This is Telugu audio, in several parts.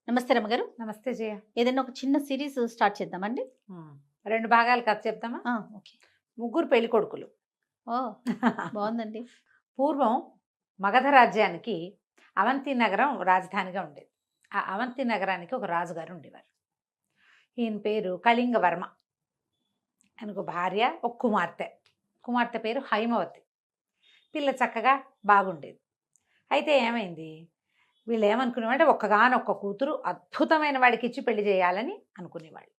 నమస్తే రమ్మగారు. నమస్తే జయ. ఏదైనా ఒక చిన్న సిరీస్ స్టార్ట్ చేద్దామండి? 2 భాగాలు కథ చెప్తామా? ఓకే. ముగ్గురు పెళ్లి కొడుకులు. ఓహ్! బావుందండి. పూర్వం మగధ రాజ్యానికి అవంతి నగరం రాజధానిగా ఉండేది. ఆ అవంతి నగరానికి ఒక రాజుగారు ఉండేవారు. ఈయన పేరు కళింగవర్మ. ఆయనకు భార్య, ఒక కుమార్తె. కుమార్తె పేరు హైమవతి. పిల్ల చక్కగా బాగుండేది. అయితే ఏమైంది, వీళ్ళు ఏమనుకునేవారంటే ఒక్కగానొక్క కూతురు అద్భుతమైన వాడికి ఇచ్చి పెళ్లి చేయాలని అనుకునేవాళ్ళు.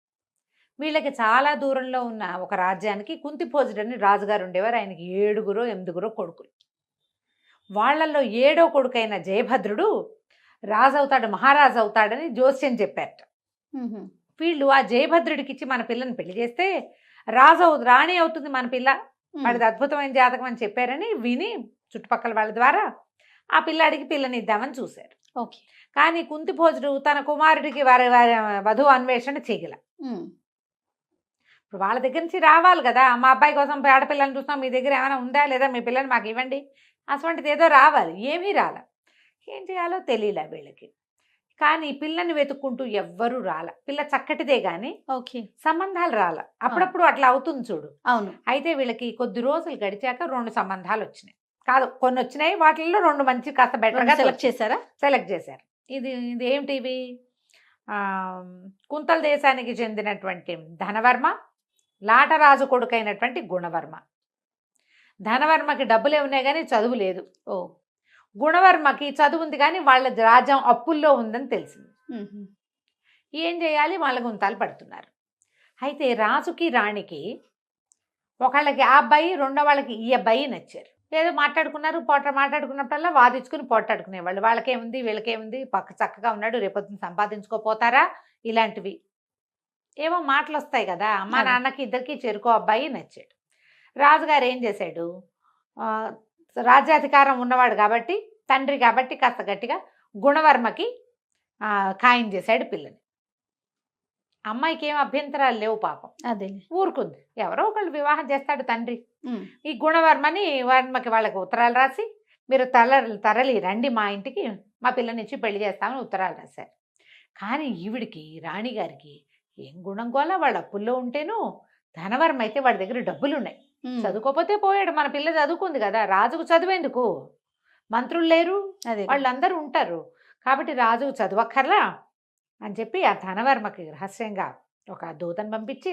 వీళ్ళకి చాలా దూరంలో ఉన్న ఒక రాజ్యానికి కుంతిభోజుడని రాజుగారు ఉండేవారు. ఆయనకి 7గురో 8గురో కొడుకులు. వాళ్ళల్లో 7వ కొడుకైన జయభద్రుడు రాజు అవుతాడు, మహారాజు అవుతాడని జోస్యం చెప్పారట. హుహు. వీళ్ళు ఆ జయభద్రుడికి ఇచ్చి మన పిల్లని పెళ్లి చేస్తే రాణి అవుతుంది మన పిల్ల, వాడిది అద్భుతమైన జాతకం అని చెప్పారని విని చుట్టుపక్కల వాళ్ళ ద్వారా ఆ పిల్లాడికి పిల్లని ఇద్దామని చూశారు. ఓకే. కానీ కుంతిభోజుడు తన కుమారుడికి వారి వారి వధువు అన్వేషణ చేయగల. హ్మ్. ఇప్పుడు వాళ్ళ దగ్గర నుంచి రావాలి కదా, మా అబ్బాయి కోసం ఆడపిల్లని చూస్తాం, మీ దగ్గర ఏమైనా ఉందా లేదా, మీ పిల్లని మాకు ఇవ్వండి, అటువంటిది ఏదో రావాలి. ఏమీ రాల. ఏం చేయాలో తెలియలే వీళ్ళకి. కానీ పిల్లని వెతుక్కుంటూ ఎవ్వరూ రాల. పిల్ల చక్కటిదే కానీ ఓకే. సంబంధాలు రాల. అప్పుడప్పుడు అట్లా అవుతుంది చూడు. అవును. అయితే వీళ్ళకి కొద్ది రోజులు గడిచాక 2 సంబంధాలు వచ్చినాయి. కాదు, కొన్ని వచ్చినాయి. వాటిల్లో 2 మంచి కాస్త బెటర్గా సెలెక్ట్ చేశారా? సెలెక్ట్ చేశారు. ఇది ఇది ఏమిటివి? కుంతల దేశానికి చెందినటువంటి ధనవర్మ, లాటరాజు కొడుకైనటువంటి గుణవర్మ. ధనవర్మకి డబ్బులే ఉన్నాయి కానీ చదువు లేదు. ఓ. గుణవర్మకి చదువు ఉంది కానీ వాళ్ళ రాజ్యం అప్పుల్లో ఉందని తెలిసింది. హుహు. ఏం చేయాలి, వాళ్ళ గుంతాలు పడుతున్నారు. అయితే రాజుకి రాణికి ఒకళ్ళకి ఆ అబ్బాయి, రెండో వాళ్ళకి ఈ అబ్బాయి నచ్చారు. ఏదో మాట్లాడుకున్నారు, మాట్లాడుకున్నప్పుడల్లా వాదించుకుని పోట్లాడుకునేవాళ్ళు. వాళ్ళకేముంది వీళ్ళకేముంది, పక్క చక్కగా ఉన్నాడు, రేపొద్దున సంపాదించుకోపోతారా, ఇలాంటివి ఏమో మాటలు వస్తాయి కదా. మా నాన్నకి ఇద్దరికి చెరుకో అబ్బాయి నచ్చాడు. రాజుగారు ఏం చేశాడు, రాజ్యాధికారం ఉన్నవాడు కాబట్టి, తండ్రి కాబట్టి కాస్త గట్టిగా గుణవర్మకి ఖాయం చేశాడు పిల్లని. అమ్మాయికి ఏం అభ్యంతరాలు లేవు పాపం, అదే ఊరుకుంది. ఎవరో ఒకళ్ళు వివాహం చేస్తాడు తండ్రి. హ్మ్. ఈ వర్మకి వాళ్ళకి ఉత్తరాలు రాసి, మీరు తరలి రండి మా ఇంటికి, మా పిల్లనిచ్చి పెళ్లి చేస్తామని ఉత్తరాలు రాశారు. కానీ ఈవిడికి, రాణిగారికి ఏం గుణం గోలా, వాళ్ళ అప్పుల్లో ఉంటేను, ధనవర్మ అయితే వాడి దగ్గర డబ్బులు ఉన్నాయి. చదువుకోపోతే పోయాడు, మన పిల్ల చదువుకుంది కదా, రాజుకు చదువేందుకు, మంత్రులు లేరు, అదే వాళ్ళందరూ ఉంటారు కాబట్టి రాజుకు చదువక్కర్లా అని చెప్పి ఆ ధనవర్మకి రహస్యంగా ఒక దూతను పంపించి,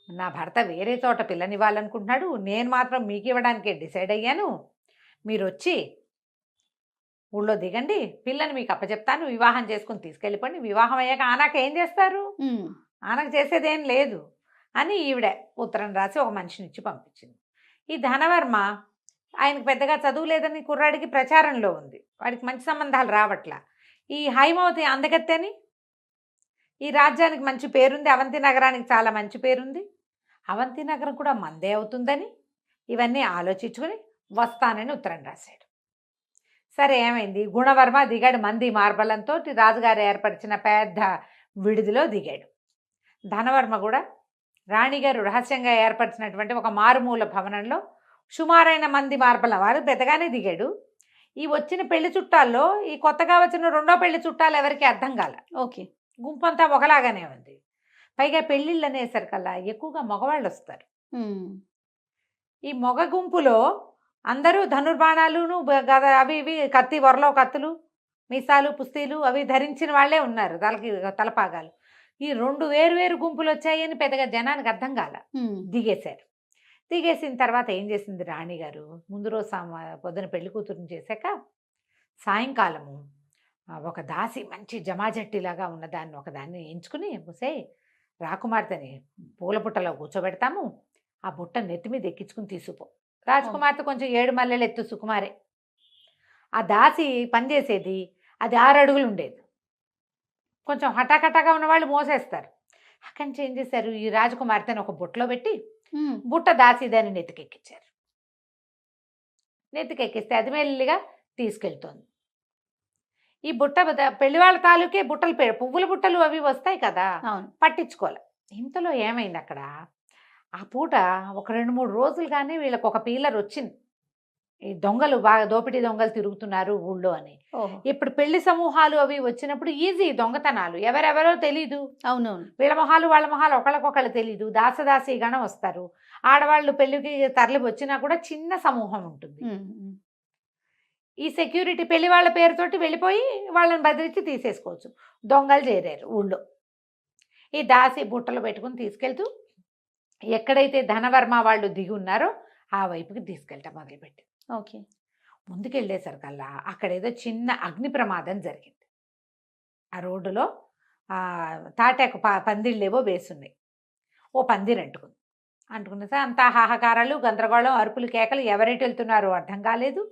నా భర్త వేరే చోట పిల్లనివ్వాలనుకుంటున్నాడు, నేను మాత్రం మీకు ఇవ్వడానికే డిసైడ్ అయ్యాను, మీరు వచ్చి ఊళ్ళో దిగండి, పిల్లని మీకు అప్పచెప్తాను, వివాహం చేసుకుని తీసుకెళ్ళిపోండి. వివాహం అయ్యాక ఆనాక ఏం చేస్తారు, ఆనకు చేసేదేం లేదు అని ఈవిడ ఉత్తరం రాసి ఒక మనిషిని ఇచ్చి పంపించింది. ఈ ధనవర్మ ఆయనకు పెద్దగా చదువు లేదని కుర్రాడికి ప్రచారంలో ఉంది, వాడికి మంచి సంబంధాలు రావట్లా. ఈ హైమవతి అందగత్తెని, ఈ రాజ్యానికి మంచి పేరుంది, అవంతి నగరానికి చాలా మంచి పేరుంది, అవంతి నగరం కూడా మందే అవుతుందని ఇవన్నీ ఆలోచించుకొని వస్తానని ఉత్తరం రాశాడు. సరే, ఏమైంది, గుణవర్మ దిగాడు. మంది మార్బలంతో రాజుగారు ఏర్పరిచిన పెద్ద విడిదిలో దిగాడు. ధనవర్మ కూడా రాణిగారు రహస్యంగా ఏర్పరిచినటువంటి ఒక మారుమూల భవనంలో సుమారైన మంది మార్బలం వారు పెద్దగానే దిగాడు. ఈ వచ్చిన పెళ్లి చుట్టాల్లో ఈ కొత్తగా వచ్చిన రెండో పెళ్లి చుట్టాలు ఎవరికి అర్థం కాల. ఓకే. గుంపంతా ఒకలాగానే ఉంది. పైగా పెళ్ళిళ్ళు అనేసరికల్లా ఎక్కువగా మగవాళ్ళు వస్తారు. ఈ మగ గుంపులో అందరూ ధనుర్బాణాలును గద అవి ఇవి కత్తి, వరలో కత్తులు, మీసాలు, పుస్తీలు అవి ధరించిన వాళ్ళే ఉన్నారు, తలపాగాలు. ఈ 2 వేరు గుంపులు వచ్చాయని పెద్దగా జనానికి అర్థం కాల. దిగేశారు. దిగేసిన తర్వాత ఏం చేసింది రాణిగారు, ముందు రోజు పొద్దున పెళ్లి కూతురుని చేశాక సాయంకాలము ఒక దాసి మంచి జమాజట్టిలాగా ఉన్నదాన్ని ఒకదాన్ని ఎంచుకుని, ముసే రాకుమార్తెని పూల బుట్టలో కూర్చోబెడతాము, ఆ బుట్ట నెత్తి మీద ఎక్కించుకుని తీసుకుపో. రాజకుమార్తె కొంచెం 7 మల్లెలు ఎత్తు సుకుమారే. ఆ దాసి పనిచేసేది అది 6 అడుగులు ఉండేది. కొంచెం హఠాకటాగా ఉన్నవాళ్ళు మోసేస్తారు. అక్కడి నుంచి ఏం చేశారు, ఈ రాజకుమార్తెను ఒక బుట్టలో పెట్టి బుట్ట దాసి దాన్ని నెత్తికెక్కించారు. నెత్తికెక్కిస్తే అది మెల్లిగా తీసుకెళ్తోంది. ఈ బుట్ట పెళ్లివాళ్ళ తాలూకే బుట్టలు, పువ్వుల బుట్టలు అవి వస్తాయి కదా, పట్టించుకోవాలి. ఇంతలో ఏమైంది, అక్కడ ఆ పూట ఒక 2-3 రోజులుగానే వీళ్ళకి ఒక పీలర్ వచ్చింది. ఈ దొంగలు బాగా దోపిడీ దొంగలు తిరుగుతున్నారు ఊళ్ళో అని. ఓహో! ఇప్పుడు పెళ్లి సమూహాలు అవి వచ్చినప్పుడు ఈజీ దొంగతనాలు. ఎవరెవరో తెలీదు. అవునవును. వీళ్ళ మొహాలు వాళ్ళ మొహాలు ఒకళ్ళకొకళ్ళు తెలీదు. దాసదాసీ గణం వస్తారు. ఆడవాళ్ళు పెళ్లికి తరలి వచ్చినా కూడా చిన్న సమూహం ఉంటుంది. హ్మ్. హ్మ్. ఈ సెక్యూరిటీ పెళ్లి వాళ్ళ పేరుతోటి వెళ్ళిపోయి వాళ్ళని బెదిరించి తీసేసుకోవచ్చు. దొంగలు చేరారు ఊళ్ళో. ఈ దాసి బుట్టలు పెట్టుకుని తీసుకెళ్తూ ఎక్కడైతే ధనవర్మ వాళ్ళు దిగి ఉన్నారో ఆ వైపుకి తీసుకెళ్ళటం మొదలుపెట్టి ఓకే. ముందుకెళ్ళేసరికల్లా అక్కడేదో చిన్న అగ్ని ప్రమాదం జరిగింది. ఆ రోడ్డులో తాటాకు పందిళ్ళేవో వేసున్నాయి. ఓ పందిరి అంటుకుంది. అంటుకున్న సార్ అంతా హాహాకారాలు, గందరగోళం, అరుపులు, కేకలు. ఎవరెటు వెళ్తున్నారో అర్థం కాలేదు.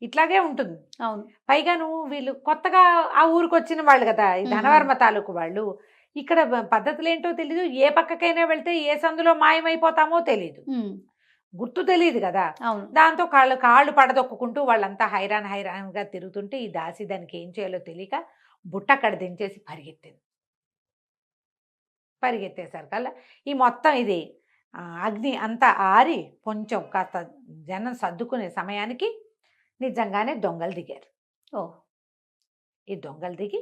ఇట్లాగే ఉంటుంది. అవును. పైగాను వీళ్ళు కొత్తగా ఆ ఊరికి వచ్చిన వాళ్ళు కదా, ఈ ధనవర్మ తాలూకు వాళ్ళు. ఇక్కడ పద్ధతులు ఏంటో తెలీదు. ఏ పక్కకైనా వెళ్తే ఏ సందులో మాయమైపోతామో తెలీదు. హ్మ్. గుర్తు తెలియదు కదా. అవును. దాంతో కాళ్ళు పడదొక్కుంటూ వాళ్ళంతా హైరాన్గా తిరుగుతుంటే ఈ దాసి దానికి ఏం చేయాలో తెలియక బుట్ట అక్కడ దించేసి పరిగెత్తింది. పరిగెత్తేసరికల్లా ఈ మొత్తం ఇది అగ్ని అంతా ఆరి కొంచెం కాస్త జనం సర్దుకునే సమయానికి నిజంగానే దొంగలు దిగారు. ఓ! ఈ దొంగలు దిగి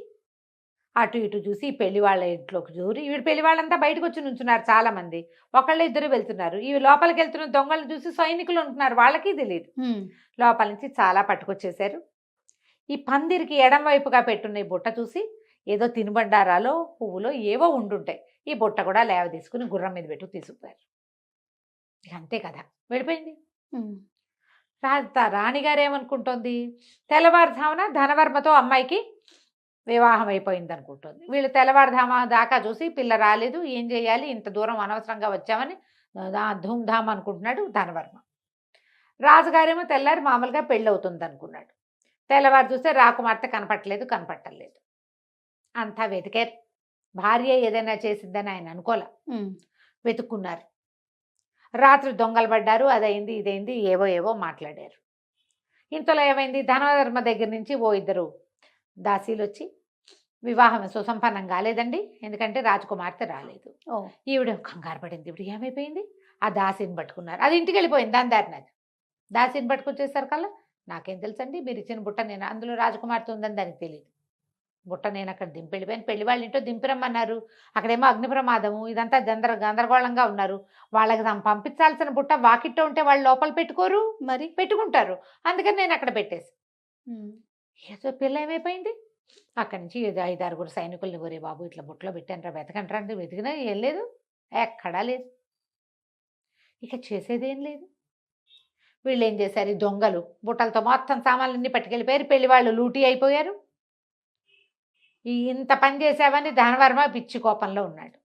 అటు ఇటు చూసి ఈ పెళ్లి వాళ్ళ ఇంట్లోకి దూరి, వీడు పెళ్లి వాళ్ళంతా బయటకు వచ్చి నుంచున్నారు చాలామంది. ఒకళ్ళు ఇద్దరు వెళ్తున్నారు. ఈ లోపలికి వెళ్తున్న దొంగలను చూసి సైనికులు ఉంటున్నారు, వాళ్ళకి తెలియదు. లోపల నుంచి చాలా పట్టుకొచ్చేసారు. ఈ పందిరికి ఎడం వైపుగా పెట్టున్న ఈ బుట్ట చూసి ఏదో తినుబండారాలో పువ్వులో ఏవో ఉండుంటాయి. ఈ బుట్ట కూడా లేవ తీసుకుని గుర్రం మీద పెట్టు తీసుకుపోయారు. అంతే కదా, వెళ్ళిపోయింది. రాణిగారు ఏమనుకుంటోంది, తెల్లవారుజామున ధనవర్మతో అమ్మాయికి వివాహం అయిపోయింది అనుకుంటుంది. వీళ్ళు తెల్లవారుధామ దాకా చూసి పిల్ల రాలేదు, ఏం చేయాలి, ఇంత దూరం అనవసరంగా వచ్చామని ధూమ్ధామ్ అనుకుంటున్నాడు ధనవర్మ. రాజుగారేమో తెల్లారి మామూలుగా పెళ్ళి అవుతుంది అనుకున్నాడు. తెల్లవారు చూస్తే రాకుమార్తె కనపట్టలేదు. అంతా వెతికారు. భార్య ఏదైనా చేసిందని ఆయన అనుకోలే. వెతుక్కున్నారు. రాత్రి దొంగలు పడ్డారు, అదైంది ఇదైంది ఏవో మాట్లాడారు. ఇంతలో ఏమైంది, ధనవర్మ దగ్గర నుంచి ఓ ఇద్దరు దాసీలు వచ్చి వివాహం సుసంపన్నం కాలేదండి, ఎందుకంటే రాజకుమార్తె రాలేదు. ఈవిడ కంగారు పడింది. ఇప్పుడు ఏమైపోయింది, ఆ దాసిని పట్టుకున్నారు. అది ఇంటికి వెళ్ళిపోయింది దాని దారినది. దాసిని పట్టుకొచ్చేసరికల్లా నాకేం తెలుసండి, మీరు ఇచ్చిన బుట్ట నేను, అందులో రాజకుమార్తె ఉందని దానికి తెలియదు. బుట్ట నేను అక్కడ దింపెళ్ళిపోయాను, పెళ్లి వాళ్ళ ఇంట్లో దింపిరమ్మన్నారు. అక్కడేమో అగ్ని ప్రమాదము, ఇదంతా గందరగోళంగా ఉన్నారు. వాళ్ళకి పంపించాల్సిన బుట్ట వాకిట్లో ఉంటే వాళ్ళు లోపల పెట్టుకోరు, మరి పెట్టుకుంటారు. అందుకని నేను అక్కడ పెట్టేసి ఏదో పిల్ల ఏమైపోయింది. అక్కడి నుంచి 5-6 సైనికుల్ని, ఒరే బాబు ఇట్లా బుట్టలో పెట్టాను వెతకంటారా అంటే వెతికినా ఏం లేదు, ఎక్కడా లేదు. ఇక చేసేదేం లేదు. వీళ్ళు ఏం చేశారు, ఈ దొంగలు బుట్టలతో మొత్తం సామాన్లన్నీ పట్టుకెళ్ళిపోయారు. పెళ్లి వాళ్ళు లూటీ అయిపోయారు. ఇంత పని చేసావని ధనవర్మ పిచ్చి కోపంలో ఉన్నాడు.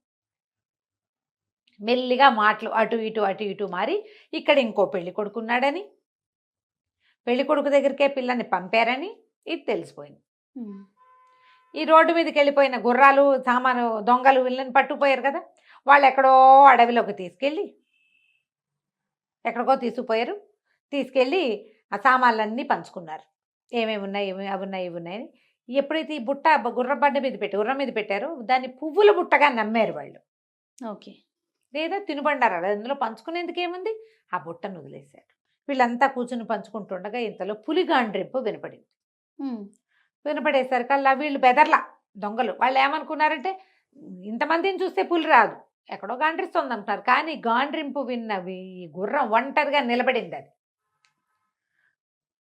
మెల్లిగా మాటలు అటు ఇటు మారి ఇక్కడ ఇంకో పెళ్లి కొడుకున్నాడని, పెళ్లి కొడుకు దగ్గరికే పిల్లని పంపారని ఇది తెలిసిపోయింది. ఈ రోడ్డు మీదకి వెళ్ళిపోయిన గుర్రాలు సామాను దొంగలు వీళ్ళని పట్టుకుపోయారు కదా, వాళ్ళు ఎక్కడో అడవిలోకి ఎక్కడికో తీసుకుపోయారు. తీసుకెళ్ళి ఆ సామాన్లన్నీ పంచుకున్నారు. ఏమేమి ఉన్నాయి, అవి ఉన్నాయని. ఎప్పుడైతే ఈ బుట్ట గుర్రం మీద పెట్టారో దాన్ని పువ్వుల బుట్టగా నమ్మారు వాళ్ళు. ఓకే, లేదా తినుబండారాలు అందులో పంచుకునేందుకు ఏముంది, ఆ బుట్టను వదిలేశారు. వీళ్ళంతా కూర్చుని పంచుకుంటుండగా ఇంతలో పులి గాండ్రింపు వినపడింది. వినపడేసరికల్లా వీళ్ళు బెదర్లా దొంగలు. వాళ్ళు ఏమనుకున్నారంటే ఇంతమందిని చూస్తే పులి రాదు, ఎక్కడో గాండ్రిస్తుంది అంటున్నారు. కానీ గాండ్రింపు విన్నవి ఈ గుర్రం ఒంటరిగా నిలబడింది. అది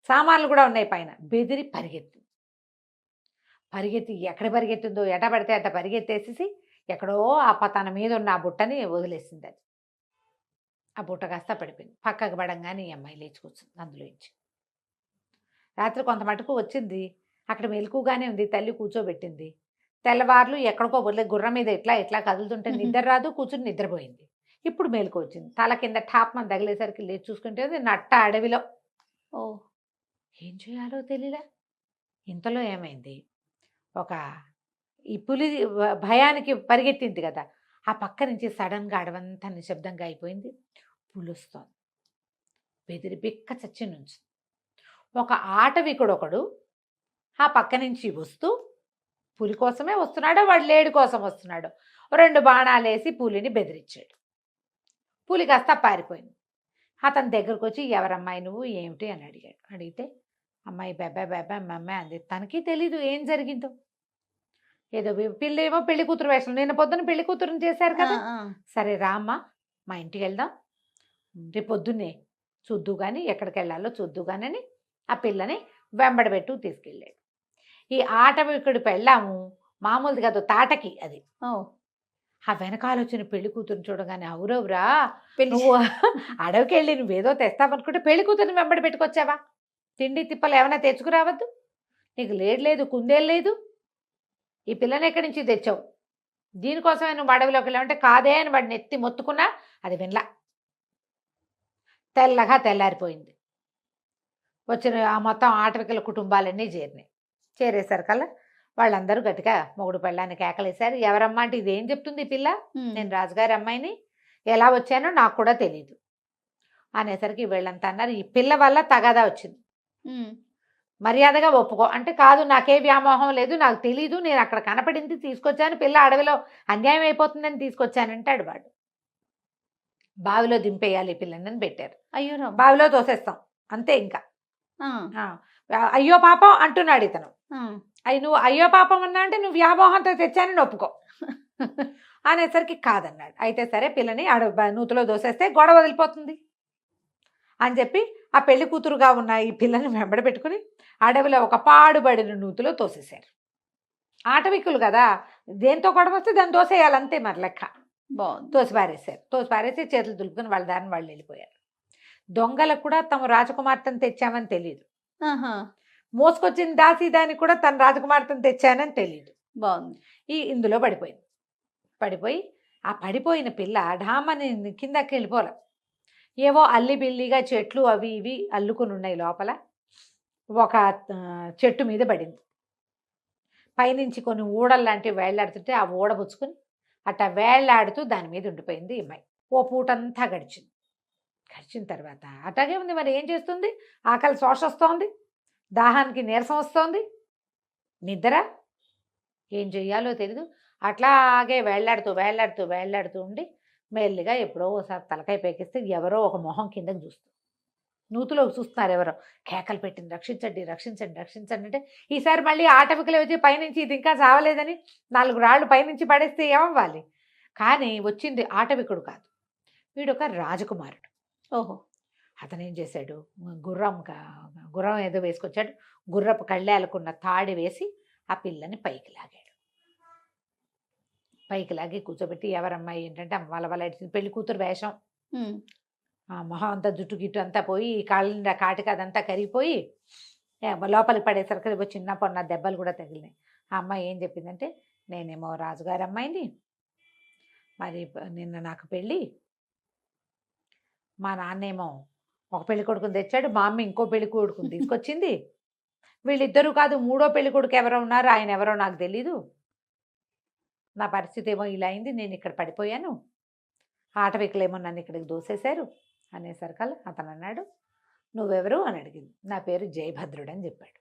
సామాన్లు కూడా ఉన్నాయి పైన. బెదిరి పరిగెత్తి ఎక్కడ పరిగెత్తుందో, ఎట పడితే అట్ట పరిగెత్తేసేసి ఎక్కడో తన మీద ఉన్న ఆ బుట్టని వదిలేసింది. అది ఆ బుట్ట కాస్త పడిపోయింది. పక్కకు పడంగానే ఈ అమ్మాయి లేచి కూర్చుంది అందులో ఇచ్చి. రాత్రి కొంత మటుకు వచ్చింది, అక్కడ మెలకుగానే ఉంది. తల్లి కూర్చోబెట్టింది. తెల్లవార్లు ఎక్కడికో వదిలే గుర్రం మీద ఇట్లా కదులుతుంటే నిద్ర రాదు, కూర్చుని నిద్రపోయింది. ఇప్పుడు మేలుకు వచ్చింది. తల కింద టాప్మని తగిలేసరికి లేచి చూసుకుంటే నట్ట అడవిలో. ఏం చేయాలో తెలియలే. ఇంతలో ఏమైంది, ఈ పులి భయానికి పరిగెత్తింది కదా, ఆ పక్క నుంచి సడన్గా అడవంతా నిశ్శబ్దంగా అయిపోయింది. పులి వస్తోంది. బెదిరి బిక్క చచ్చి నుంచి ఒక ఆటవికుడొకడు ఆ పక్క నుంచి వస్తూ, పులి కోసమే వస్తున్నాడో వాడు లేడి కోసం వస్తున్నాడో, 2 బాణాలు వేసి పులిని బెదిరించాడు. పులి కాస్త పారిపోయింది. అతని దగ్గరకు వచ్చి ఎవరమ్మాయి నువ్వు ఏమిటి అని అడిగాడు. అడిగితే అమ్మాయి బెబ్బా బెబ్బా అమ్మాయి అంది. తనకి తెలీదు ఏం జరిగిందో. ఏదో పిల్లేమో పెళ్లి కూతురు వేషం, నిన్న పొద్దున పెళ్లి కూతురుని చేశారు ఆ, కదా. ఆ. సరే రామ్మా మా ఇంటికి వెళ్దాం, రేపు పొద్దున్నే చూద్దు కానీ ఎక్కడికి వెళ్ళాలో చూద్దు కానీ అని ఆ పిల్లని వెంబడబెట్టు తీసుకెళ్ళాడు. ఈ ఆటవికుడి పెళ్ళాము మామూలుది కాదు, తాటకి అది. ఓ, ఆ వెనకాల వచ్చిన పెళ్లి కూతురుని చూడగానే అవురవురా పెళ్లి నువ్వు అడవికి వెళ్ళి నువ్వేదో తెస్తావనుకుంటే పెళ్లి కూతురిని వెంబడి పెట్టుకొచ్చావా? తిండి తిప్పలు ఏమైనా తెచ్చుకురావద్దు, నీకు లేదు కుందేలు లేదు, ఈ పిల్లని ఎక్కడి నుంచి తెచ్చావు, దీనికోసమే నువ్వు అడవిలోకి వెళ్ళావంటే కాదే అని వాడిని ఎత్తి మొత్తుకున్నా అది వినలా. తెల్లగా తెల్లారిపోయింది. వచ్చిన ఆ మొత్తం ఆటవికల కుటుంబాలన్నీ చేరేసరికల్లా వాళ్ళందరూ గట్టిగా మొగుడు పెళ్ళాన్ని కేకలేశారు. ఎవరమ్మా అంటే ఇదేం చెప్తుంది ఈ పిల్ల, నేను రాజుగారి అమ్మాయిని, ఎలా వచ్చానో నాకు కూడా తెలియదు అనేసరికి వీళ్ళంతా అన్నారు ఈ పిల్ల వల్ల తగాదా వచ్చింది, మర్యాదగా ఒప్పుకో అంటే. కాదు నాకే వ్యామోహం లేదు, నాకు తెలీదు, నేను అక్కడ కనపడింది తీసుకొచ్చాను, పిల్ల అడవిలో అన్యాయం అయిపోతుందని తీసుకొచ్చానంటాడు వాడు. బావిలో దింపేయాలి ఈ పిల్లని పెట్టారు. అయ్యో రామ. బావిలో తోసేస్తాం అంతే. ఇంకా ఆ, అయ్యో పాపం అంటున్నాడు ఇతను. ఆ. నువ్వు అయ్యో పాపం అన్నా అంటే నువ్వు వ్యామోహంతో తెచ్చానని ఒప్పుకో అనేసరికి కాదన్నాడు. అయితే సరే పిల్లని నూతిలో దోసేస్తే గొడవ వదిలిపోతుంది అని చెప్పి ఆ పెళ్లి కూతురుగా ఉన్న ఈ పిల్లని వెంబడ పెట్టుకుని అడవిలో ఒక పాడుబడిన నూతిలో తోసేశారు. ఆటవికులు కదా, దేంతో గొడవ వస్తే దాన్ని దోసేయాలంతే మరి లెక్క. బాగుంది. తోసి పారేసి చేతులు దులుపుకొని వాళ్ళ దారిని వాళ్ళు వెళ్ళిపోయారు. దొంగలకు కూడా తమ రాజకుమార్తెను తెచ్చామని తెలియదు, ఆహా, మోసుకొచ్చిన దానికి కూడా తన రాజకుమార్తెను తెచ్చానని తెలియదు. బాగుంది. ఇందులో పడిపోయి ఆ పడిపోయిన పిల్ల ఢామని కిందకి వెళ్ళిపోలే. ఏవో అల్లి బిల్లిగా చెట్లు అవి ఇవి అల్లుకుని ఉన్నాయి లోపల. ఒక చెట్టు మీద పడింది. పైనుంచి కొన్ని ఊడల్లాంటివి వేళ్లాడుతుంటే ఆ ఊడ పుచ్చుకుని అట్లా వేళ్లాడుతూ దాని మీద ఉండిపోయింది ఈ అమ్మాయి. ఓ పూటంతా గడిచిన తర్వాత అట్లాగే ఉంది. మరి ఏం చేస్తుంది? ఆకలి శోష వస్తోంది, దాహానికి నీరసం వస్తోంది, నిద్ర ఏం చెయ్యాలో తెలీదు. అట్లాగే వేళ్లాడుతూ ఉండి మెల్లిగా ఎప్పుడో ఒకసారి తలకాయ పేకిస్తే ఎవరో ఒక మొహం కిందకి చూస్తుంది. నూతిలోకి చూస్తున్నారు ఎవరో, కేకలు పెట్టింది రక్షించండి అంటే. ఈసారి మళ్ళీ ఆటవికలు వచ్చి పైనుంచి ఇది ఇంకా చావలేదని 4 రాళ్ళు పైనుంచి పడేస్తే ఏమవ్వాలి? కానీ వచ్చింది ఆటవికుడు కాదు, వీడు ఒక రాజకుమారుడు. ఓహో. అతను ఏం చేశాడు, గుర్రం ఏదో వేసుకొచ్చాడు, గుర్రపు కళ్ళేలకున్న తాడి వేసి ఆ పిల్లని పైకి లాగి కూర్చోబెట్టి ఎవరమ్మాయి ఏంటంటే వాళ్ళ పెళ్లి కూతురు వేషం, ఆ మొహం అంతా జుట్టు గిట్టు అంతా పోయి కాళ్ళ కాటికి అదంతా కరిగిపోయి లోపలికి పడేసరికి చిన్న పొన్న దెబ్బలు కూడా తగిలినాయి. ఆ అమ్మాయి ఏం చెప్పిందంటే నేనేమో రాజుగారి అమ్మాయిని, మరి నిన్న నాకు పెళ్ళి, మా నాన్నేమో ఒక పెళ్లి కొడుకుని తెచ్చాడు, మా అమ్మ ఇంకో పెళ్లి కొడుకుని తీసుకొచ్చింది, వీళ్ళిద్దరూ కాదు 3వ పెళ్లి కొడుకు ఎవరో ఉన్నారు, ఆయన ఎవరో నాకు తెలీదు, నా పరిస్థితి ఏమో ఇలా అయింది, నేను ఇక్కడ పడిపోయాను, ఆటవికులేమో నన్ను ఇక్కడికి దోసేశారు అనేసరికల్లా అతను అన్నాడు నువ్వెవరు అని అడిగింది. నా పేరు జయభద్రుడు అని చెప్పాడు.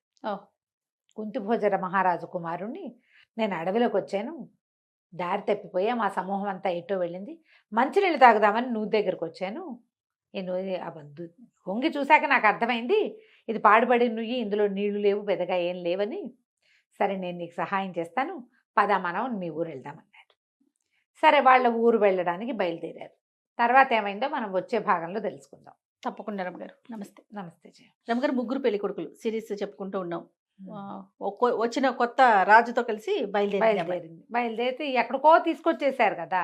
కుంతిభోజర మహారాజు కుమారుణ్ణి, నేను అడవిలోకి వచ్చాను, దారి తప్పిపోయా, మా సమూహం అంతా ఎటో వెళ్ళింది, మంచినీళ్ళు తాగుదామని నువ్వు దగ్గరకు వచ్చాను, నేను వంగి చూశాక నాకు అర్థమైంది ఇది పాడుబడి నుయ్యి, ఇందులో నీళ్లు లేవు, పెద్దగా ఏం లేవని. సరే నేను నీకు సహాయం చేస్తాను, పద మనం మీ ఊరు వెళ్దామన్నాడు. సరే వాళ్ళ ఊరు వెళ్ళడానికి బయలుదేరారు. తర్వాత ఏమైందో మనం వచ్చే భాగంలో తెలుసుకుందాం. తప్పకుండా రమగారు. నమస్తే. నమస్తే జయ. రమగారు, 3 పెళ్లి కొడుకులు సిరీస్ చెప్పుకుంటూ ఉన్నాం. వచ్చిన కొత్త రాజుతో కలిసి బయలుదేరితే ఎక్కడికో తీసుకొచ్చేసారు కదా.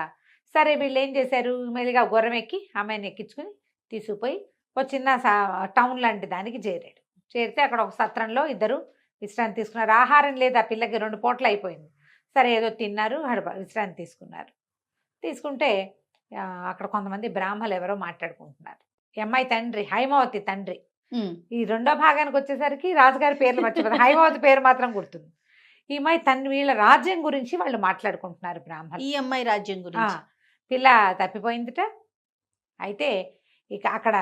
సరే వీళ్ళు ఏం చేశారు, మెల్లిగా గుర్రం ఎక్కి అమ్మాయిని ఎక్కించుకుని తీసుకుపోయి ఒక చిన్న టౌన్ లాంటి దానికి చేరితే అక్కడ ఒక సత్రంలో ఇద్దరు విశ్రాంతి తీసుకున్నారు. ఆహారం లేదు ఆ పిల్లకి, 2 పూటలు అయిపోయింది. సరే ఏదో తిన్నారు, విశ్రాంతి తీసుకుంటే అక్కడ కొంతమంది బ్రాహ్మలు ఎవరో మాట్లాడుకుంటున్నారు. ఈ అమ్మాయి తండ్రి హైమావతి తండ్రి. ఈ 2వ భాగానికి వచ్చేసరికి రాజుగారి పేర్లు మర్చిపోతారు, హైమావతి పేరు మాత్రం గుర్తుంది. ఈ అమ్మాయి వీళ్ళ రాజ్యం గురించి వాళ్ళు మాట్లాడుకుంటున్నారు బ్రాహ్మణులు. ఈ అమ్మాయి రాజ్యం గురించి. పిల్ల తప్పిపోయిందిట. అయితే ఇక అక్కడ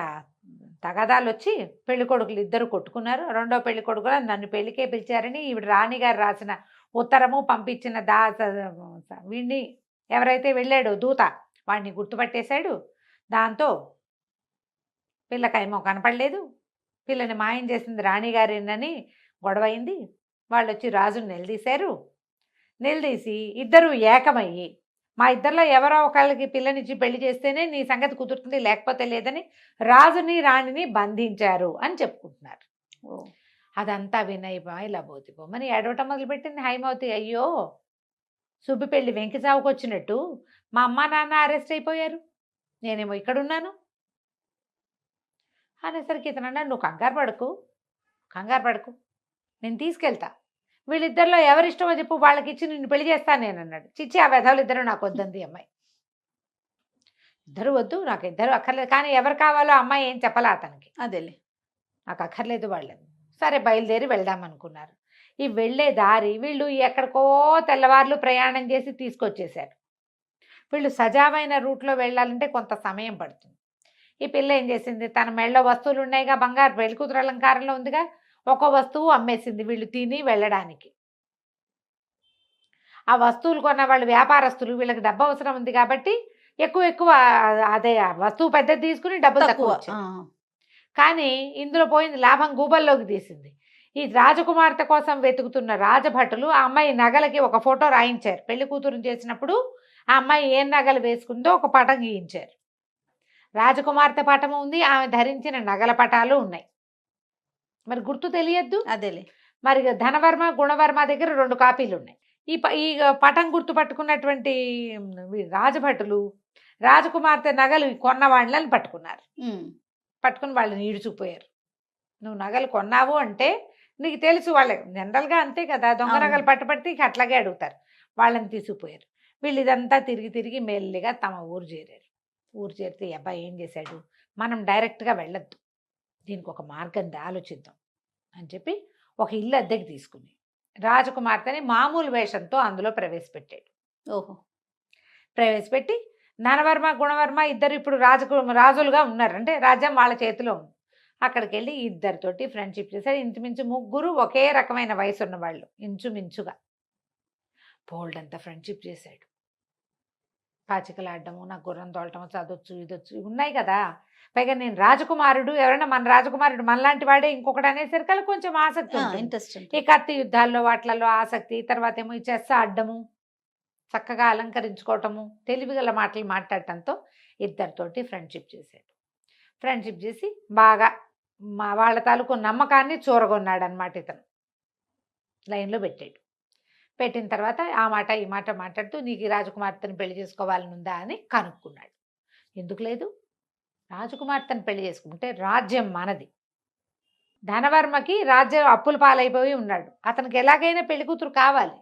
తగాదాలు వచ్చి పెళ్లి కొడుకులు ఇద్దరు కొట్టుకున్నారు. 2వ పెళ్లి కొడుకు నన్ను పెళ్లికే పిలిచారని ఈవిడ రాణిగారు రాసిన ఉత్తరము పంపించిన వీడిని ఎవరైతే వెళ్ళాడో దూత వాడిని గుర్తుపట్టేశాడు. దాంతో పిల్లకేమో కనపడలేదు. పిల్లని మాయం చేసింది రాణిగారేనని గొడవ అయింది. వాళ్ళు వచ్చి రాజుని నిలదీశారు. నిలదీసి ఇద్దరు ఏకమయ్యి మా ఇద్దరిలో ఎవరో ఒకళ్ళకి పిల్లనిచ్చి పెళ్లి చేస్తేనే నీ సంగతి కుదురుతుంది, లేకపోతే లేదని రాజుని రాణిని బంధించారు అని చెప్పుకుంటున్నారు. ఓ అదంతా వినయమా ఇలా బోతిపోమని ఏడవటం మొదలుపెట్టింది హైమవతి. అయ్యో, సుబ్బి పెళ్లి వెంకి చావుకు వచ్చినట్టు మా అమ్మ నాన్న అరెస్ట్ అయిపోయారు, నేనేమో ఇక్కడున్నాను అనేసరికి ఇతను అన్నాడు, నువ్వు కంగారు పడకు, నేను తీసుకెళ్తా. వీళ్ళిద్దరిలో ఎవరిష్టమో చెప్పు, వాళ్ళకి ఇచ్చి నిన్ను పెళ్లి చేస్తాను నేను అన్నాడు. చిచ్చి, ఆ వెధవులు ఇద్దరు నాకు వద్దంది అమ్మాయి. ఇద్దరు వద్దు, నాకు ఇద్దరు అక్కర్లేదు, కానీ ఎవరు కావాలో అమ్మాయి ఏం చెప్పలే అతనికి. అదేలే. నాకు అక్కర్లేదు వాళ్ళని. సరే బయలుదేరి వెళ్దాం అనుకున్నారు. ఈ వెళ్ళే దారి వీళ్ళు ఎక్కడికో తెల్లవార్లు ప్రయాణం చేసి తీసుకొచ్చేశారు. వీళ్ళు సజావైన రూట్లో వెళ్ళాలంటే కొంత సమయం పడుతుంది. ఈ పిల్ల ఏం చేసింది, తన మెళ్ళలో వస్తువులు ఉన్నాయిగా, బంగారు పెళ్లి కూతురు అలంకారంలో ఉందిగా, ఒక వస్తువు అమ్మేసింది వీళ్ళు తిని వెళ్ళడానికి. ఆ వస్తువులు కొన్న వాళ్ళు వ్యాపారస్తులు, వీళ్ళకి డబ్బు అవసరం ఉంది కాబట్టి ఎక్కువ అదే ఆ వస్తువు పెద్దది తీసుకుని డబ్బులు తక్కువ వచ్చింది. కానీ ఇందులో పోయింది లాభం గూబల్లోకి తీసింది. ఈ రాజకుమార్తె కోసం వెతుకుతున్న రాజభటులు ఆ అమ్మాయి నగలకి ఒక ఫోటో రాయించారు. పెళ్లి కూతురుని చేసినప్పుడు ఆ అమ్మాయి ఏం నగలు వేసుకుందో ఒక పటం గీయించారు. రాజకుమార్తె పటం ఉంది, ఆమె ధరించిన నగల పటాలు ఉన్నాయి. మరి గుర్తు తెలియద్దు. అదేలే. మరి ధనవర్మ గుణవర్మ దగ్గర 2 కాపీలు ఉన్నాయి. ఈ పటం గుర్తు పట్టుకున్నటువంటి రాజభటులు రాజకుమార్తె నగలు కొన్న వాళ్ళని పట్టుకున్నారు. పట్టుకుని వాళ్ళని ఈడ్చుకుపోయారు. నువ్వు నగలు కొన్నావు అంటే నీకు తెలుసు, వాళ్ళకి జనరల్గా అంతే కదా, దొంగ నగలు పట్టుబడితే ఇక అట్లాగే అడుగుతారు. వాళ్ళని తీసుకుపోయారు. వీళ్ళు ఇదంతా తిరిగి మెల్లిగా తమ ఊరు చేరారు. ఊరు చేరితే అబ్బాయి ఏం చేశాడు, మనం డైరెక్ట్గా వెళ్ళొద్దు, దీనికి ఒక మార్గం ఆలోచిద్దాం అని చెప్పి ఒక ఇల్లు అద్దెకి తీసుకుని రాజకుమార్తెని మామూలు వేషంతో అందులో ప్రవేశపెట్టాడు. ప్రవేశపెట్టి ధనవర్మ గుణవర్మ ఇద్దరు ఇప్పుడు రాజులుగా ఉన్నారు, అంటే రాజ్యం వాళ్ళ చేతిలో ఉంది. అక్కడికి వెళ్ళి ఇద్దరితోటి ఫ్రెండ్షిప్ చేశాడు. ఇంచుమించు ముగ్గురు ఒకే రకమైన వయసు ఉన్నవాళ్ళు, ఇంచుమించుగా బోల్డంతా ఫ్రెండ్షిప్ చేశాడు. పాచికలాడటము, నాకు గుర్రం తోలటము, చదవచ్చు ఇదొచ్చు ఉన్నాయి కదా. పైగా నేను రాజకుమారుడు, ఎవరైనా మన రాజకుమారుడు మనలాంటి వాడే ఇంకొకటి అనేసరికి కొంచెం ఆసక్తి, ఇంట్రెస్ట్. ఈ కత్తి యుద్ధాల్లో వాటిలలో ఆసక్తి. తర్వాత ఏమో ఈ చెస్ ఆడటము, చక్కగా అలంకరించుకోవటము, తెలివిగల మాటలు మాట్లాడటంతో ఇద్దరితోటి ఫ్రెండ్షిప్ చేశాడు. ఫ్రెండ్షిప్ చేసి బాగా వాళ్ళ తాలూకు నమ్మకాన్ని చూరగొన్నాడు అనమాట. ఇతను లైన్లో పెట్టాడు. పెట్టిన తర్వాత ఆ మాట ఈ మాట మాట్లాడుతూ నీకు ఈ రాజకుమార్తెను పెళ్లి చేసుకోవాలని ఉందా అని కనుక్కున్నాడు. ఎందుకు లేదు, రాజకుమార్తెను పెళ్లి చేసుకుంటే రాజ్యం మనది. ధనవర్మకి రాజ్యం అప్పుల పాలైపోయి ఉన్నాడు, అతనికి ఎలాగైనా పెళ్లి కూతురు కావాలి,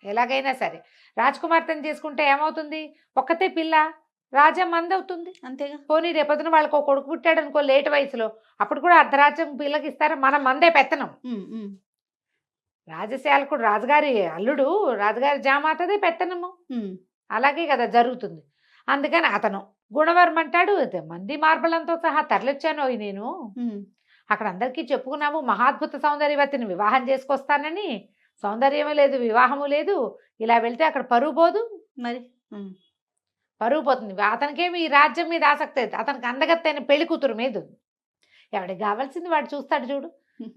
ఎలాగైనా సరే. రాజకుమార్తెను చేసుకుంటే ఏమవుతుంది, ఒక్కతే పిల్ల, రాజ్యం మందవుతుంది అంతేగా. పోనీ రేపొద్దున వాళ్ళకి ఒక కొడుకు పుట్టాడు అనుకో లేట్ వయసులో, అప్పుడు కూడా అర్ధరాజ్యం పిల్లకి ఇస్తారా, మనం మందే పెత్తనం. రాజశాలకుడు రాజుగారి అల్లుడు, రాజుగారి జామాతదే పెత్తనము, అలాగే కదా జరుగుతుంది. అందుకని అతను గుణవర్మ అంటాడు, మంది మార్బలంతో సహా తరలిచ్చాను నేను, అక్కడ అందరికీ చెప్పుకున్నాము మహాద్భుత సౌందర్యవతిని వివాహం చేసుకొస్తానని. సౌందర్యమే లేదు, వివాహము లేదు, ఇలా వెళ్తే అక్కడ పరువు పోదు, మరి పరువు పోతుంది. అతనికేమి ఈ రాజ్యం మీద ఆసక్తి లేదు, అతనికి అందగత్తైన పెళ్లి కూతురు మీద ఉంది. ఎవడికి కావాల్సింది వాడు చూస్తాడు చూడు.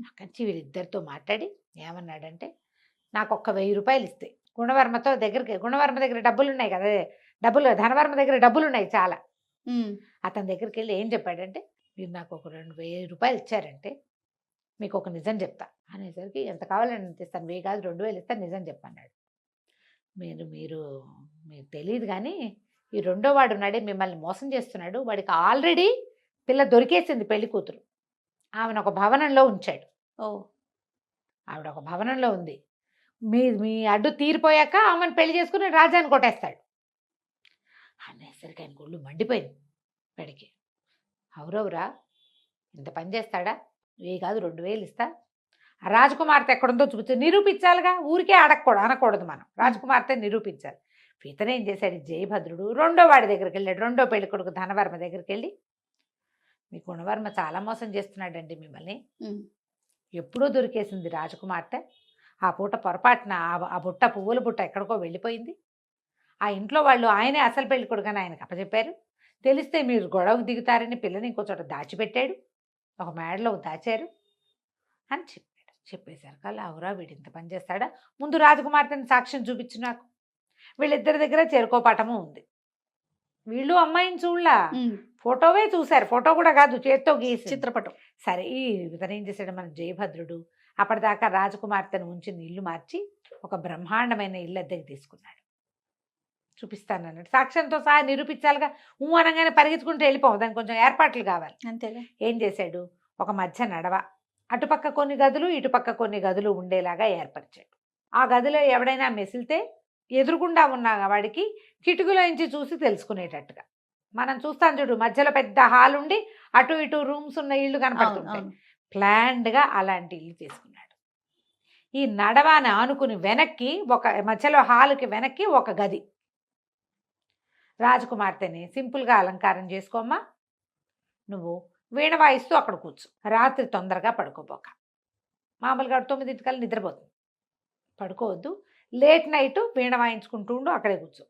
అక్కడి వీళ్ళిద్దరితో మాట్లాడి ఏమన్నాడంటే, నాకు 1000 రూపాయలు ఇస్తే గుణవర్మతో దగ్గరికి, గుణవర్మ దగ్గర డబ్బులు ఉన్నాయి కదా, ధనవర్మ దగ్గర డబ్బులు ఉన్నాయి చాలా. అతని దగ్గరికి వెళ్ళి ఏం చెప్పాడంటే, మీరు నాకు ఒక 2000 రూపాయలు ఇచ్చారంటే మీకు ఒక నిజం చెప్తా అనేసరికి, ఎంత కావాలని ఎంత ఇస్తాను, 1000 కాదు 2000 ఇస్తాను, నిజం చెప్పన్నాడు. మీరు తెలియదు కానీ ఈ రెండో వాడు ఉన్నాడే మిమ్మల్ని మోసం చేస్తున్నాడు, వాడికి ఆల్రెడీ పిల్ల దొరికేసింది, పెళ్లి కూతురు. ఆమెను ఒక భవనంలో ఉంచాడు. ఆవిడ ఒక భవనంలో ఉంది. మీ అడ్డు తీరిపోయాక ఆమెను పెళ్లి చేసుకుని రాజాన్ని కొట్టేస్తాడు అనేసరికి ఆయన గుళ్ళు మండిపోయింది. వాడికి అవురవురా, ఇంత పని చేస్తాడా, 1000 కాదు 2000 ఇస్తా, ఆ రాజకుమార్తె ఎక్కడుందో నిరూపించాలిగా, ఊరికే అనకూడదు మనం, రాజకుమార్తె నిరూపించాలి. ఇతనేం చేశాడు, జయభద్రుడు రెండో వాడి దగ్గరికి వెళ్ళాడు, రెండో పెళ్లి కొడుకు ధనవర్మ దగ్గరికి వెళ్ళి, మీ గుణవర్మ చాలా మోసం చేస్తున్నాడండి మిమ్మల్ని, ఎప్పుడూ దొరికేసింది రాజకుమార్తె, ఆ పూట పొరపాటున ఆ బుట్ట పువ్వుల బుట్ట ఎక్కడికో వెళ్ళిపోయింది, ఆ ఇంట్లో వాళ్ళు ఆయనే అసలు పెళ్లి కొడుకని ఆయనకు అప్పచెప్పారు, తెలిస్తే మీరు గొడవకు దిగుతారని పిల్లని ఇంకో చోట దాచిపెట్టాడు, ఒక మేడలో దాచారు అని చెప్పాడు. చెప్పేశారు కల్లా అవురా వీడు ఇంత పని చేస్తాడా, ముందు రాజకుమార్తెని సాక్ష్యం చూపించు నాకు. వీళ్ళిద్దరి దగ్గర చేరుకోపాఠము ఉంది. వీళ్ళు అమ్మాయిని చూడలా, ఫోటోవే చూశారు, ఫోటో కూడా కాదు చేత్తో గీసి చిత్రపటం. సరే ఈ ఇతను ఏం చేశాడు మన జయభద్రుడు, అప్పటిదాకా రాజకుమార్తెను ఉంచిన ఇల్లు మార్చి ఒక బ్రహ్మాండమైన ఇల్లు అద్దెకి తీసుకున్నాడు. చూపిస్తానన్నాడు, సాక్ష్యంతో సహా నిరూపించాలిగా. అనగానే పరిగెత్తుకుంటూ వెళ్ళిపోవు, దానికి కొంచెం ఏర్పాట్లు కావాలి. అంతేలే. ఏం చేశాడు, ఒక మధ్య నడవ, అటుపక్క కొన్ని గదులు ఇటుపక్క కొన్ని గదులు ఉండేలాగా ఏర్పరిచాడు. ఆ గదిలో ఎవడైనా మెసిలితే ఎదురుగుండా ఉన్న వాడికి కిటికీలోంచి చూసి తెలుసుకునేటట్టుగా. మనం చూస్తాం చూడు, మధ్యలో పెద్ద హాల్ ఉండి అటు ఇటు రూమ్స్ ఉన్న ఇల్లు కనపడుతుంటాయి. ప్లాన్డ్గా అలాంటి ఇల్లు తీసుకున్నాడు. ఈ నడవాని ఆనుకుని వెనక్కి ఒక మధ్యలో హాల్కి వెనక్కి ఒక గది. రాజకుమార్తెని సింపుల్గా అలంకారం చేసుకోమ్మా, నువ్వు వీణ వాయిస్తూ అక్కడ కూర్చో, రాత్రి తొందరగా పడుకోబోక, మామూలుగా 9 నిద్రపోతుంది, పడుకోవద్దు, లేట్ నైట్ వీణ వాయించుకుంటూ ఉండు, అక్కడే కూర్చో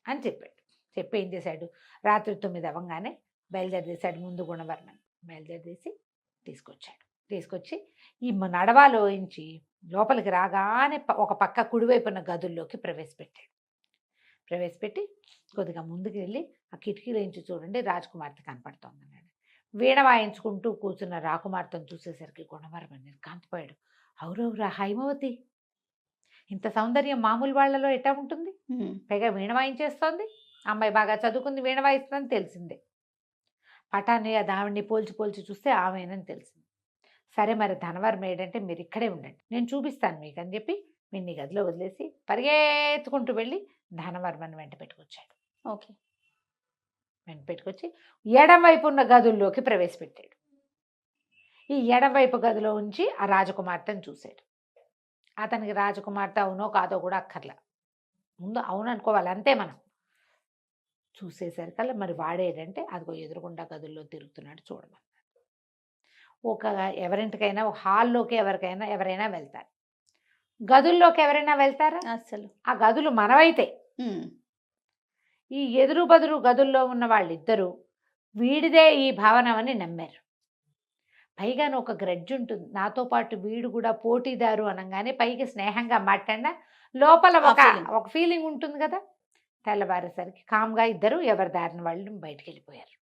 అని చెప్పాడు. చెప్పి ఏం చేశాడు, రాత్రి 9 అవ్వగానే బయలుదేరేసాడు. ముందు గుణవర్మని బయలుదేరేసి తీసుకొచ్చి ఈ నడవాలోంచి లోపలికి రాగానే ఒక పక్క కుడివైపున్న గదుల్లోకి ప్రవేశపెట్టి కొద్దిగా ముందుకు వెళ్ళి ఆ కిటికీలోంచి చూడండి రాజకుమార్తె కనపడుతోంది అన్నాడు. వీణ వాయించుకుంటూ కూర్చున్న రాకుమార్తెను చూసేసరికి గుణవర్మని కాంతిపోయాడు. అవురవురా హైమవతి, ఇంత సౌందర్యం మామూలు వాళ్ళలో ఎట్టా ఉంటుంది, పైగా వీణ వాయించేస్తోంది, అమ్మాయి బాగా చదువుకుంది, వీణ వాయిస్తుందని తెలిసిందే. పటాన్ని ఆవిడ్ని పోల్చి చూస్తే ఆమెనని తెలిసింది. సరే మరి ధనవర్మ ఏంటంటే మీరు ఇక్కడే ఉండండి, నేను చూపిస్తాను మీకు అని చెప్పి వీడిని గదిలో వదిలేసి పరిగెత్తుకుంటూ వెళ్ళి ధనవర్మని వెంట పెట్టుకొచ్చాడు. వెంట పెట్టుకొచ్చి ఎడమవైపు ఉన్న గదుల్లోకి ప్రవేశపెట్టాడు. ఈ ఎడమవైపు గదిలో ఉంచి ఆ రాజకుమార్తెను చూశాడు. అతనికి రాజకుమార్తె అవునో కాదో కూడా అక్కర్లా, ముందు అవును అనుకోవాలి అంతే. మనం చూసేసరికల్లా మరి వాడేటంటే అదిగో ఎదురుగుండా గదుల్లో తిరుగుతున్నాడు చూడమన్నాడు. ఎవరింటికైనా హాల్లోకి ఎవరైనా వెళ్తారు, గదుల్లోకి ఎవరైనా వెళ్తారా? అసలు ఆ గదులు మనవైతే ఈ ఎదురు బదురు గదుల్లో ఉన్న వాళ్ళిద్దరూ వీడిదే ఈ భావనమని నమ్మారు. పైగాను ఒక గ్రడ్జ్ ఉంటుంది, నాతో పాటు వీడు కూడా పోటీదారు అనగానే పైకి స్నేహంగా మాట్లాడినా లోపల ఒక ఫీలింగ్ ఉంటుంది కదా. తెల్లవారేసరికి కామ్గా ఇద్దరు ఎవరి దారిన వాళ్ళు బయటికి వెళ్ళిపోయారు.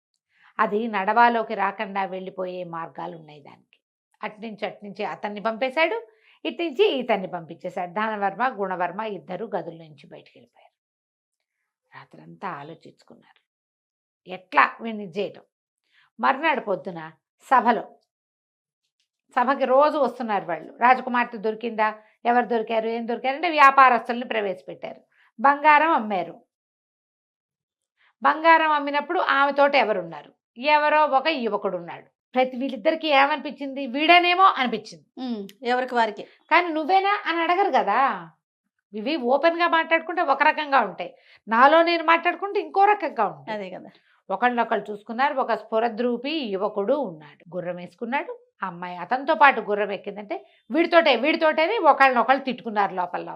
అది నడవాలోకి రాకుండా వెళ్ళిపోయే మార్గాలు ఉన్నాయి దానికి. అట్నుంచి అతన్ని పంపేశాడు, ఇట్నుంచి ఇతన్ని పంపించేశాడు. ధనవర్మ గుణవర్మ ఇద్దరు గదుల నుంచి బయటికి వెళ్ళిపోయారు. రాత్రంతా ఆలోచించుకున్నారు ఎట్లా వీడిని చేయటం. మర్నాడు పొద్దున సభకి రోజు వస్తున్నారు వాళ్ళు. రాజకుమార్తె దొరికిందా, ఎవరు దొరికారు, ఏం దొరికారు అంటే వ్యాపారస్తుల్ని ప్రవేశపెట్టారు. బంగారం అమ్మారు. బంగారం అమ్మినప్పుడు ఆమెతోటి ఎవరున్నారు, ఎవరో ఒక యువకుడు ఉన్నాడు. వీళ్ళిద్దరికి ఏమనిపించింది, వీడేనేమో అనిపించింది ఎవరికి వారికి. కానీ నువ్వేనా అని అడగరు కదా. ఇవి ఓపెన్గా మాట్లాడుకుంటే ఒక రకంగా ఉంటాయి, నాలో నేను మాట్లాడుకుంటే ఇంకో రకంగా ఉంటాయి. అదే కదా. ఒకళ్ళొకళ్ళు చూసుకున్నారు. ఒక స్ఫురద్రూపి యువకుడు ఉన్నాడు, గుర్రం వేసుకున్నాడు. అమ్మాయి అతనితో పాటు గుర్రం ఎక్కిందంటే వీడితోటేని ఒకళ్ళనొకళ్ళు తిట్టుకున్నారు లోపల.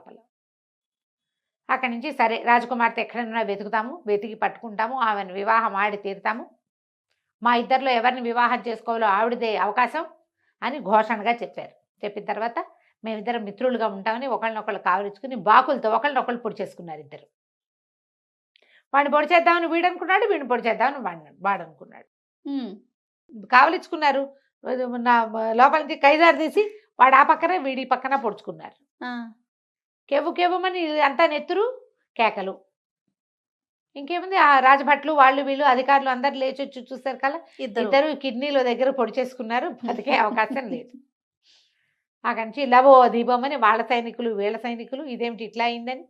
అక్కడి నుంచి సరే రాజకుమార్తె ఎక్కడైనా వెతికి పట్టుకుంటాము, ఆమెను వివాహం ఆడి తీరుతాము, మా ఇద్దరిలో ఎవరిని వివాహం చేసుకోవాలో ఆవిడదే అవకాశం అని ఘోషణగా చెప్పారు. చెప్పిన తర్వాత మేమిద్దరం మిత్రులుగా ఉంటామని ఒకళ్ళనొకళ్ళు కావలించుకుని బాకులతో ఒకళ్ళనొకళ్ళు పొడి చేసుకున్నారు. ఇద్దరు వాడిని పొడి చేద్దామని వీడు అనుకున్నాడు, వీడిని పొడి చేద్దామని వాడు అనుకున్నాడు. కావలించుకున్నారు. లోపల నుంచి కైజారు తీసి వాడు ఆ పక్కన వీడి పక్కన పొడుచుకున్నారు. కెవ్వుమని అంతా నెత్తురు కేకలు. ఇంకేముంది, ఆ రాజభట్లు వాళ్ళు వీళ్ళు అధికారులు అందరు లేచి వచ్చి చూస్తారు కదా, ఇద్దరు కిడ్నీల దగ్గర పొడి చేసుకున్నారు. బతికే అవకాశం లేదు. అక్కడి నుంచి లవో దీపమని వాళ్ళ సైనికులు వీళ్ళ సైనికులు ఇదేమిటి ఇట్లా అయిందని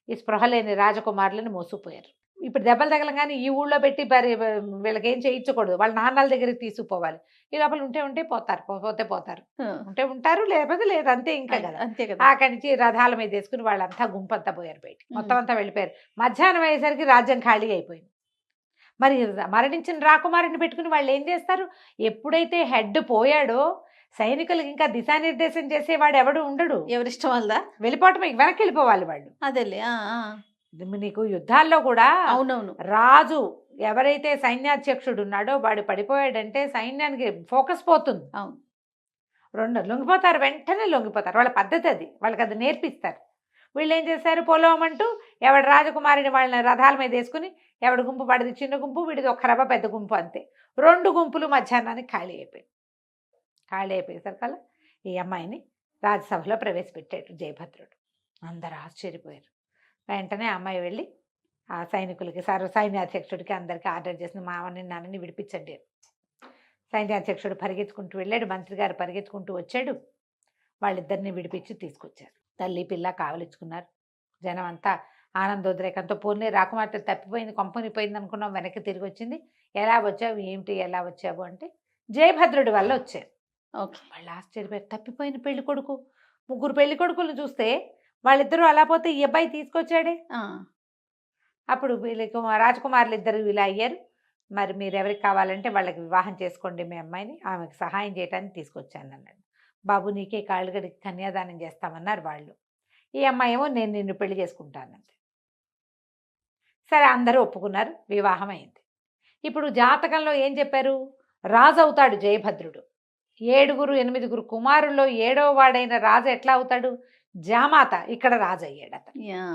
ఈ స్పృహ లేని రాజకుమారులను మోసుకుపోయారు. ఇప్పుడు దెబ్బలు తగలంగానే ఈ ఊళ్ళో పెట్టి వీళ్ళకి ఏం చేయించకూడదు, వాళ్ళ నాన్నల దగ్గరికి తీసుకుపోవాలి. ఈ లోపల ఉంటే పోతారు, పోతారు, ఉంటే ఉంటారు, లేకపోతే లేదు, అంతే ఇంకా కదా. అక్కడి నుంచి రథాల మీద వేసుకుని వాళ్ళంతా గుంపంతా పోయారు బయటికి, మొత్తం అంతా వెళ్ళిపోయారు. మధ్యాహ్నం అయ్యేసరికి రాజ్యం ఖాళీ అయిపోయింది. మరి మరణించిన రాకుమారుని పెట్టుకుని వాళ్ళు ఏం చేస్తారు? ఎప్పుడైతే హెడ్ పోయాడో సైనికులకు ఇంకా దిశానిర్దేశం చేసేవాడు ఎవడు ఉండడు. ఎవరిష్టం వల్ల వెళ్ళిపోవటం, వెనక్కి వెళ్ళిపోవాలి వాళ్ళు. అదేలే. నీకు యుద్ధాల్లో కూడా అవునవును రాజు ఎవరైతే సైన్యాధ్యక్షుడు ఉన్నాడో వాడు పడిపోయాడంటే సైన్యానికి ఫోకస్ పోతుంది. అవును. లొంగిపోతారు, వెంటనే లొంగిపోతారు. వాళ్ళ పద్ధతి అది, వాళ్ళకి అది నేర్పిస్తారు. వీళ్ళు ఏం చేశారు, పొలవమంటూ ఎవడు రాజకుమారిని వాళ్ళని రథాల మీద వేసుకుని ఎవడి గుంపు పడిది చిన్న గుంపు, వీడిది ఒక రవ్వ పెద్ద గుంపు, అంతే. 2 గుంపులు మధ్యాహ్నానికి ఖాళీ అయిపోయాయి. ఖాళీ అయిపోయేసరికల్లా ఈ అమ్మాయిని రాజ్యసభలో ప్రవేశపెట్టాడు జయభద్రుడు. అందరూ ఆశ్చర్యపోయారు. వెంటనే అమ్మాయి వెళ్ళి ఆ సైనికులకి సైన్యాధ్యక్షుడికి అందరికీ ఆర్డర్ చేసిన మామని నాన్నని విడిపించండి అని. సైన్యాధ్యక్షుడు పరిగెత్తుకుంటూ వెళ్ళాడు, మంత్రి గారు పరిగెత్తుకుంటూ వచ్చాడు. వాళ్ళిద్దరిని విడిపించి తీసుకొచ్చారు. తల్లి పిల్ల కావలించుకున్నారు. జనం అంతా ఆనందోద్రేకంతో, పోన్లే రాకుమార్తె తప్పిపోయింది, కొంపనిపోయింది అనుకున్నాం, వెనక్కి తిరిగి వచ్చింది. ఎలా వచ్చావు, ఏమిటి, ఎలా వచ్చావు అంటే జయభద్రుడి వల్ల వచ్చారు. ఓకే. వాళ్ళు ఆశ్చర్యపోయారు. తప్పిపోయిన పెళ్లి కొడుకు, 3 పెళ్లి కొడుకులను చూస్తే వాళ్ళిద్దరూ అలా పోతే ఈ అబ్బాయి తీసుకొచ్చాడే. ఆ, అప్పుడు వీళ్ళకి రాజకుమారులు ఇద్దరు ఇలా అయ్యారు. మరి మీరు ఎవరికి కావాలంటే వాళ్ళకి వివాహం చేసుకోండి మీ అమ్మాయిని, ఆమెకు సహాయం చేయడానికి తీసుకొచ్చాను అన్నాడు. బాబు నీకే కాళ్ళు గడికి కన్యాదానం చేస్తామన్నారు వాళ్ళు. ఈ అమ్మాయి ఏమో నేను నిన్ను పెళ్లి చేసుకుంటానంతే. సరే అందరూ ఒప్పుకున్నారు, వివాహం అయింది. ఇప్పుడు జాతకంలో ఏం చెప్పారు, రాజు అవుతాడు జయభద్రుడు. 8 కుమారుల్లో 7వ వాడైన రాజు ఎట్లా అవుతాడు, జామాత. ఇక్కడ రాజు అయ్యాడు అతను. యా.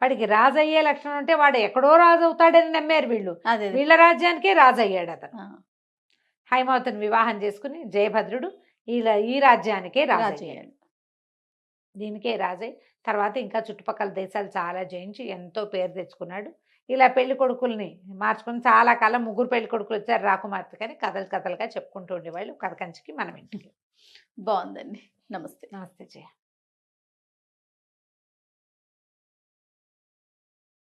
వాడికి రాజు అయ్యే లక్షణం ఉంటే వాడు ఎక్కడో రాజు అవుతాడని నమ్మారు వీళ్ళు. అదే అదే. వీళ్ళ రాజ్యానికే రాజు అయ్యాడు అతను. ఆ, హైమావతిని వివాహం చేసుకుని జయభద్రుడు ఈ రాజ్యానికే రాజు రాజు అయ్యాడు. అయ్యాడు. దీనికే రాజై తర్వాత ఇంకా చుట్టుపక్కల దేశాలు చాలా జయించి ఎంతో పేరు తెచ్చుకున్నాడు. ఇలా పెళ్లి కొడుకుల్ని మార్చుకుని చాలా కాలం 3 పెళ్లి కొడుకులు వచ్చారు రాకుమార్తె, కానీ కథలుగా చెప్పుకుంటూ ఉండేవాళ్ళు కథ కంచికి మనం ఇంటికి. బాగుందండి. నమస్తే. నమస్తే జయ.